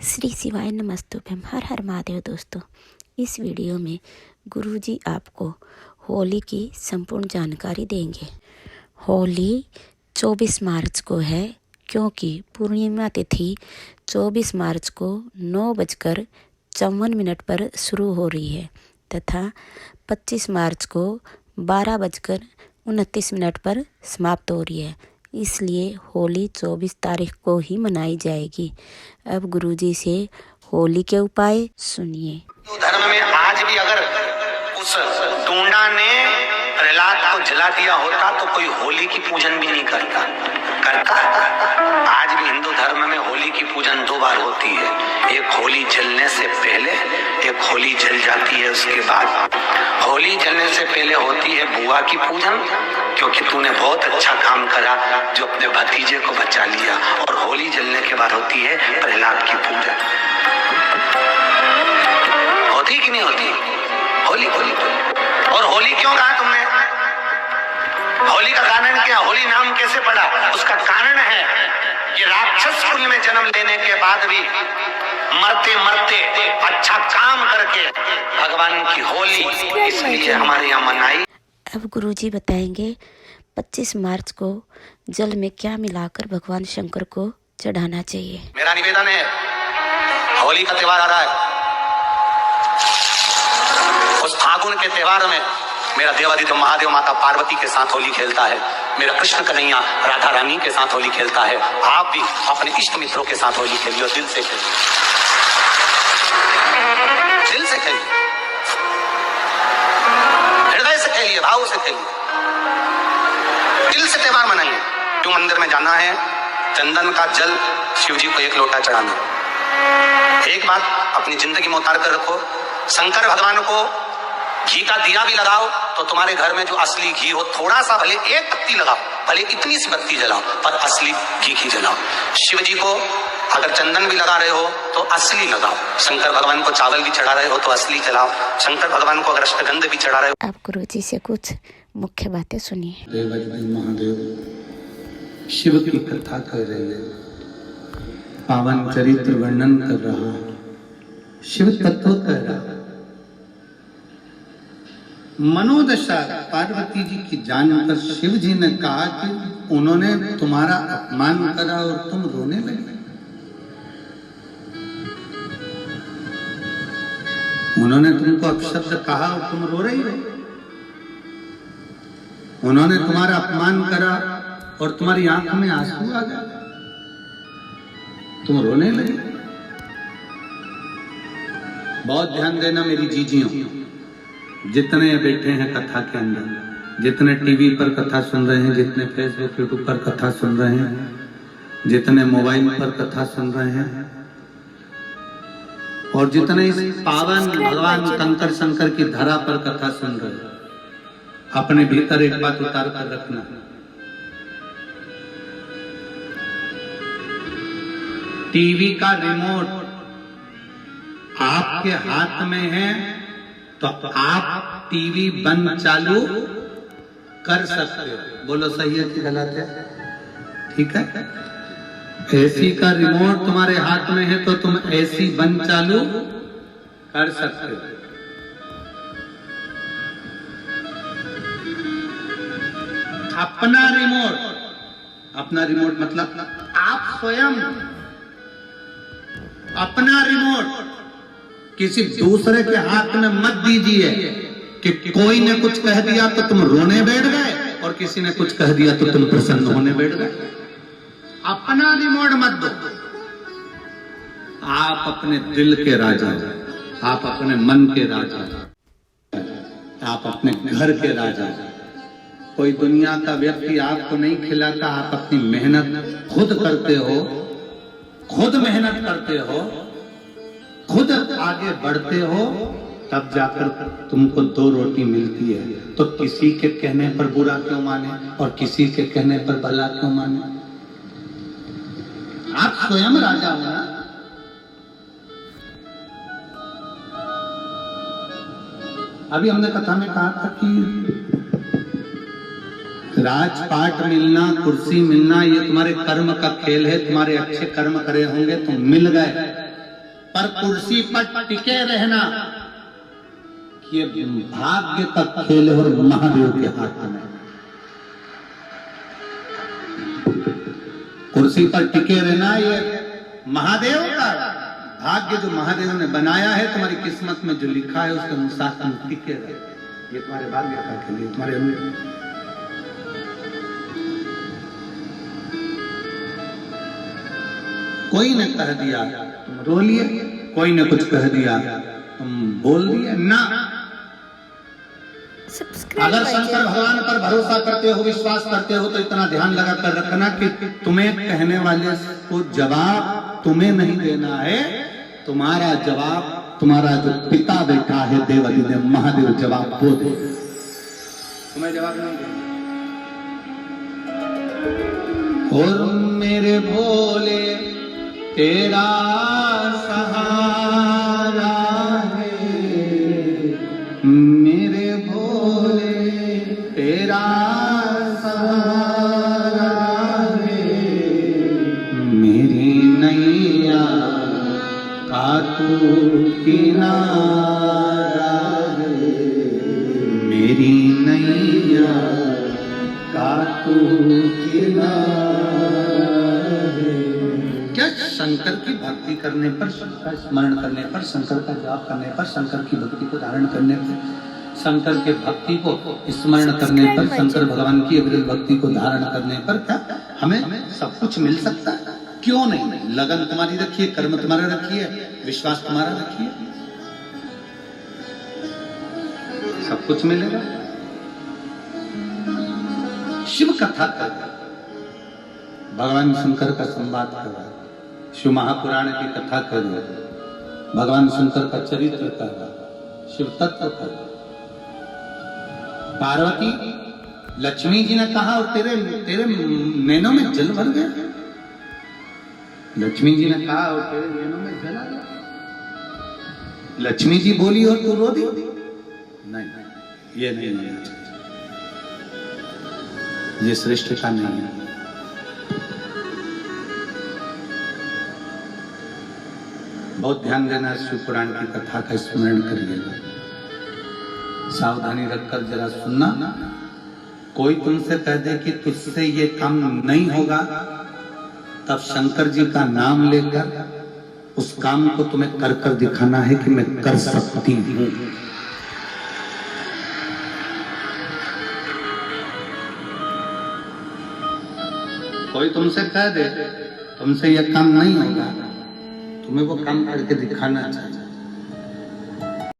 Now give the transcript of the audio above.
श्री शिवाय नमस्तुभ्यम। हर हर महादेव। दोस्तों, इस वीडियो में गुरुजी आपको होली की संपूर्ण जानकारी देंगे। होली 24 मार्च को है, क्योंकि पूर्णिमा तिथि 24 मार्च को 9:54 पर शुरू हो रही है तथा 25 मार्च को 12:29 पर समाप्त हो रही है। इसलिए होली 24 तारीख को ही मनाई जाएगी। अब गुरुजी से होली के उपाय सुनिए। धर्म में आज भी अगर उस टूंडा ने प्रहलाद को जला दिया होता तो कोई होली की पूजन भी नहीं करता। आज भी हिंदू धर्म में होली की पूजन 2 बार होती है। एक होली जलने से पहले, एक होली जल जाती है उसके बाद। होली जलने से पहले होती है बुआ की पूजन, क्योंकि तूने बहुत अच्छा काम करा जो अपने भतीजे को बचा लिया। और होली जलने के बाद होती है प्रहलाद की पूजन। होती कि नहीं होती होली? होली और होली क्यों कहा तुमने? होली का कारण क्या? होली नाम कैसे पड़ा? उसका कारण है ये राक्षस कुल में जन्म लेने के बाद भी मरते मरते अच्छा काम करके भगवान की होली इसलिए हमारे यहाँ मनाई। अब गुरुजी बताएंगे 25 मार्च को जल में क्या मिलाकर भगवान शंकर को चढ़ाना चाहिए। मेरा निवेदन है, होली का त्योहार आ रहा है, उस फागुन के त्योहार में मेरा देवादिदेव महादेव माता पार्वती के साथ होली खेलता है, मेरा कृष्ण कन्हैया राधा रानी के साथ होली खेलता है। आप भी अपने इष्ट मित्रों के साथ होली खेलिए, दिल से खेलिए, दिल से खेलिए, हृदय से खेलिए, भाव से खेलिए, दिल से त्योहार मनाइए। क्यों? मंदिर में जाना है, चंदन का जल शिव जी को 1 लोटा चढ़ाना। एक बात अपनी जिंदगी में उतार कर रखो, शंकर भगवान को घी का दिया भी लगाओ तो तुम्हारे घर में जो असली घी हो, थोड़ा सा भले 1 पत्ती लगाओ, भले इतनी सी बत्ती जलाओ, पर असली घी जलाओ। शिव जी को अगर चंदन भी लगा रहे हो तो असली लगाओ। शंकर भगवान को चावल भी चढ़ा रहे हो तो असली चलाओ। शंकर भगवान को अगर अष्टगंध भी चढ़ा रहे हो। आप गुरुजी से कुछ मुख्य बातें सुनिए। देवादिदेव महादेव शिव की कथा कर रही है, पावन चरित्र वर्णन कर रहा है, शिव तत्व कह रहा। मनोदशा पार्वती जी की जानकर शिव जी ने कहा कि उन्होंने तुम्हारा अपमान करा और तुम रोने लगे। उन्होंने तुमको अपशब्द कहा और तुम रो रही हो। उन्होंने तुम्हारा अपमान करा और तुम्हारी आंख में आंसू आ गए, तुम रोने लगे। बहुत ध्यान देना मेरी जीजियों, जितने बैठे हैं कथा के अंदर, जितने टीवी पर कथा सुन रहे हैं, जितने फेसबुक यूट्यूब पर कथा सुन रहे हैं, जितने मोबाइल पर कथा सुन रहे हैं, और जितने इस पावन भगवान कंकर शंकर की धरा पर कथा सुन रहे हैं, अपने भीतर एक बात उतार कर रखना। टीवी का रिमोट आपके हाथ में है तो आप टीवी बंद चालू कर सकते हो। बोलो सही है कि गलत है? ठीक है। एसी का रिमोट तुम्हारे हाथ में है तो तुम एसी बंद चालू कर सकते हो। अपना रिमोट मतलब आप स्वयं अपना रिमोट किसी दूसरे के हाथ में मत दीजिए कि कोई ने कुछ कह दिया तो तुम रोने बैठ गए और किसी ने कुछ कह दिया तो तुम प्रसन्न होने बैठ गए। अपना रिमोट मत दो। आप अपने दिल के राजा, आप अपने मन के राजा, आप अपने घर के राजा। कोई दुनिया का व्यक्ति आपको नहीं खिलाता, आप अपनी मेहनत खुद करते हो, खुद मेहनत करते हो, खुद आगे बढ़ते हो, तब जाकर तुमको 2 रोटी मिलती है। तो किसी के कहने पर बुरा क्यों माने और किसी के कहने पर भला क्यों माने? आप स्वयं राजा हो ना। अभी हमने कथा में कहा था कि राजपाट मिलना, कुर्सी मिलना, ये तुम्हारे कर्म का खेल है। तुम्हारे अच्छे कर्म करे होंगे तो मिल गए, पर कुर्सी पर टिके रहना ये भाग्य का खेल और महादेव के हाथ में। कुर्सी पर टिके रहना ये महादेव का भाग्य, जो महादेव ने बनाया है। तुम्हारी किस्मत में जो लिखा है उसके अनुसार तुम टिके रहे, ये तुम्हारे भाग्य का खेल है, तुम्हारे कोई ने कह दिया तुम रो लिए, कोई ने कुछ कह दिया तुम बोल दिए ना। अगर शंकर भगवान पर भरोसा करते हो, विश्वास करते हो, तो इतना ध्यान लगा कर रखना कि तुम्हें कहने वाले को जवाब तुम्हें नहीं देना है, तुम्हारा जवाब तुम्हारा जो पिता बैठा है देवाधिदेव महादेव जवाब वो दे, तुम्हें जवाब नहीं देना। और मेरे भोले तेरा सहारा है, मेरे भोले तेरा सहारा है, मेरी नैया का तू किनारा है, मेरी नैया का तू किनारा है। क्या शंकर की भक्ति करने पर, शंकर स्मरण करने पर, शंकर का जाप करने पर, शंकर की भक्ति को धारण करने पर, शंकर के भक्ति को स्मरण करने पर, शंकर भगवान की अविरल भक्ति को धारण करने पर क्या हमें सब कुछ मिल सकता है? क्यों नहीं? लगन तुम्हारी रखिए, कर्म तुम्हारा रखिए, विश्वास तुम्हारा रखिए, सब कुछ मिलेगा। शिव कथा कर, भगवान शंकर का संवाद कर, शिव महापुराण की कथा कर, भगवान शंकर का चरित्र कर, शिव तत्व कर। पार्वती लक्ष्मी जी ने कहा और तेरे तेरे नैनों में जल भर गया। लक्ष्मी जी ने कहा और तेरे नैनों में जल आ गया। लक्ष्मी जी बोली और तू रो दी? नहीं, ये नहीं होना चाहिए, ये श्रेष्ठता नहीं है। बहुत ध्यान देना, शिव पुराण की कथा का स्मरण करिएगा, सावधानी रखकर जरा सुनना। कोई तुमसे कह दे कि तुझसे ये काम नहीं होगा, तब शंकर जी का नाम लेकर उस काम को तुम्हें कर कर दिखाना है कि मैं कर सकती हूं। कोई तुमसे कह दे तुमसे ये काम नहीं होगा, तुम्हें वो काम करके दिखाना चाहिए।